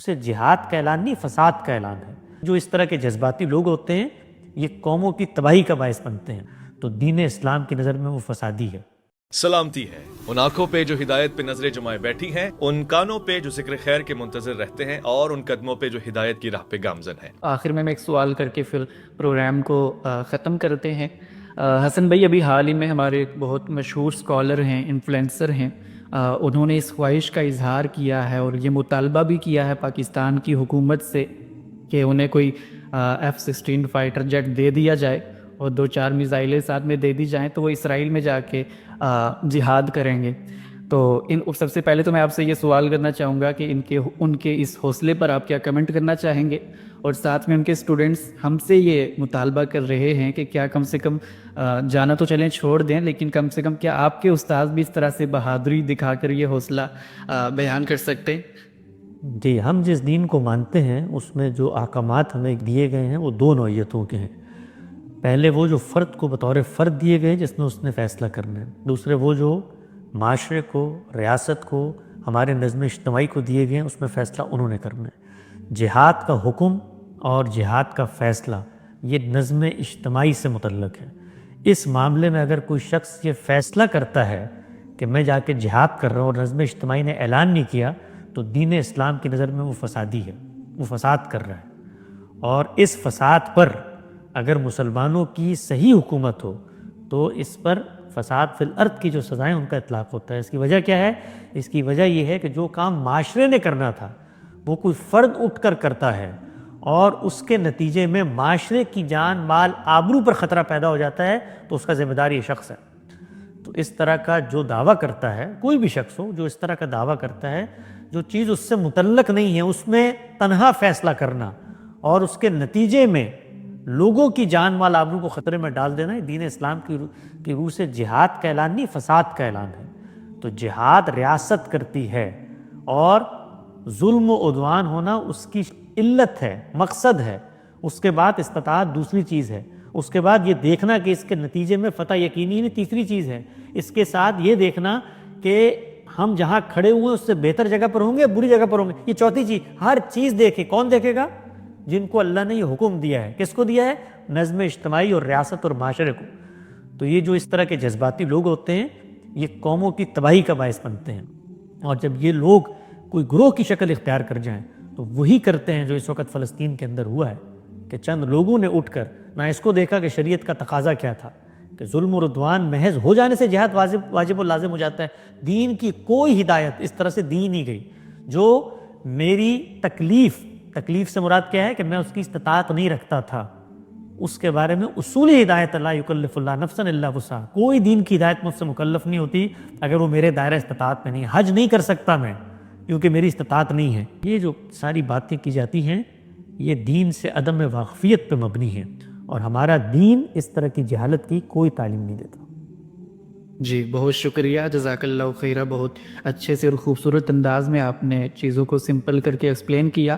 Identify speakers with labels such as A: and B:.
A: سے جہاد کا اعلان نہیں، فساد کا اعلان ہے۔ جو اس طرح کے جذباتی لوگ ہوتے ہیں یہ قوموں کی تباہی کا باعث بنتے ہیں، تو دین اسلام کی نظر میں وہ فسادی ہے۔
B: سلامتی ہے ان آنکھوں پہ جو ہدایت پہ نظریں جمائے بیٹھی ہیں، ان کانوں پہ جو ذکر خیر کے منتظر رہتے ہیں، اور ان قدموں پہ جو ہدایت کی راہ پہ گامزن ہیں۔
C: آخر میں ایک سوال کر کے پھر پروگرام کو ختم کرتے ہیں۔ حسن بھائی، ابھی حال ہی میں ہمارے ایک بہت مشہور اسکالر ہیں، انفلوئنسر ہیں، انہوں نے اس خواہش کا اظہار کیا ہے اور یہ مطالبہ بھی کیا ہے پاکستان کی حکومت سے کہ انہیں کوئی F-16 فائٹر جیٹ دے دیا جائے اور 2-4 میزائلیں ساتھ میں دے دی جائیں تو وہ اسرائیل میں جا کے جہاد کریں گے۔ تو سب سے پہلے تو میں آپ سے یہ سوال کرنا چاہوں گا کہ ان کے اس حوصلے پر آپ کیا کمنٹ کرنا چاہیں گے، اور ساتھ میں ان کے اسٹوڈنٹس ہم سے یہ مطالبہ کر رہے ہیں کہ کیا کم سے کم جانا تو چلیں چھوڑ دیں، لیکن کم سے کم کیا آپ کے استاد بھی اس طرح سے بہادری دکھا کر یہ حوصلہ بیان کر سکتے ہیں؟
A: جی، ہم جس دین کو مانتے ہیں اس میں جو احکامات ہمیں دیے گئے ہیں وہ دو نوعیتوں کے ہیں۔ پہلے وہ جو فرد کو بطور فرد دیے گئے جس میں اس نے فیصلہ کرنا ہے، دوسرے وہ جو معاشرے کو، ریاست کو، ہمارے نظم اجتماعی کو دیے گئے ہیں، اس میں فیصلہ انہوں نے کرنا ہے۔ جہاد کا حکم اور جہاد کا فیصلہ یہ نظم اجتماعی سے متعلق ہے۔ اس معاملے میں اگر کوئی شخص یہ فیصلہ کرتا ہے کہ میں جا کے جہاد کر رہا ہوں اور نظم اجتماعی نے اعلان نہیں کیا، تو دین اسلام کی نظر میں وہ فسادی ہے، وہ فساد کر رہا ہے۔ اور اس فساد پر اگر مسلمانوں کی صحیح حکومت ہو تو اس پر فساد فی الارض کی جو سزائیں ان کا اطلاق ہوتا ہے۔ اس کی وجہ کیا ہے؟ اس کی وجہ یہ ہے کہ جو کام معاشرے نے کرنا تھا وہ کوئی فرد اٹھ کر کرتا ہے اور اس کے نتیجے میں معاشرے کی جان، مال، آبرو پر خطرہ پیدا ہو جاتا ہے، تو اس کا ذمہ دار یہ شخص ہے۔ تو اس طرح کا جو دعویٰ کرتا ہے، کوئی بھی شخص ہو جو اس طرح کا دعویٰ کرتا ہے، جو چیز اس سے متعلق نہیں ہے اس میں تنہا فیصلہ کرنا اور اس کے نتیجے میں لوگوں کی جان، مال، آبرو کو خطرے میں ڈال دینا، دین اسلام کی روح سے جہاد کا اعلان نہیں، فساد کا اعلان ہے۔ تو جہاد ریاست کرتی ہے اور ظلم و عدوان ہونا اس کی علت ہے، مقصد ہے۔ اس کے بعد استطاعت دوسری چیز ہے، اس کے بعد یہ دیکھنا کہ اس کے نتیجے میں فتح یقینی نہیں، تیسری چیز ہے۔ اس کے ساتھ یہ دیکھنا کہ ہم جہاں کھڑے ہوئے ہیں اس سے بہتر جگہ پر ہوں گے، بری جگہ پر ہوں گے، یہ چوتھی چیز۔ ہر چیز دیکھے، کون دیکھے گا؟ جن کو اللہ نے یہ حکم دیا ہے۔ کس کو دیا ہے؟ نظم اجتماعی اور ریاست اور معاشرے کو۔ تو یہ جو اس طرح کے جذباتی لوگ ہوتے ہیں یہ قوموں کی تباہی کا باعث بنتے ہیں، اور جب یہ لوگ کوئی گروہ کی شکل اختیار کر جائیں تو وہی کرتے ہیں جو اس وقت فلسطین کے اندر ہوا ہے کہ چند لوگوں نے اٹھ کر نہ اس کو دیکھا کہ شریعت کا تقاضا کیا تھا کہ ظلم و عدوان محض ہو جانے سے جہاد واجب و لازم ہو جاتا ہے۔ دین کی کوئی ہدایت اس طرح سے دی نہیں گئی جو میری تکلیف سے مراد کیا ہے کہ میں اس کی استطاعت نہیں رکھتا تھا، اس کے بارے میں اصولی ہدایت لا یکلف اللہ نفسا الا وسعہا، کوئی دین کی ہدایت مجھ سے مکلف نہیں ہوتی اگر وہ میرے دائرہ استطاعت میں نہیں۔ حج نہیں کر سکتا میں کیونکہ میری استطاعت نہیں ہے۔ یہ جو ساری باتیں کی جاتی ہیں یہ دین سے عدم واقفیت پہ مبنی ہیں، اور ہمارا دین اس طرح کی جہالت کی کوئی تعلیم نہیں دیتا۔
C: جی بہت شکریہ، جزاک اللہ خیرہ۔ بہت اچھے سے اور خوبصورت انداز میں آپ نے چیزوں کو سمپل کر کے ایکسپلین کیا۔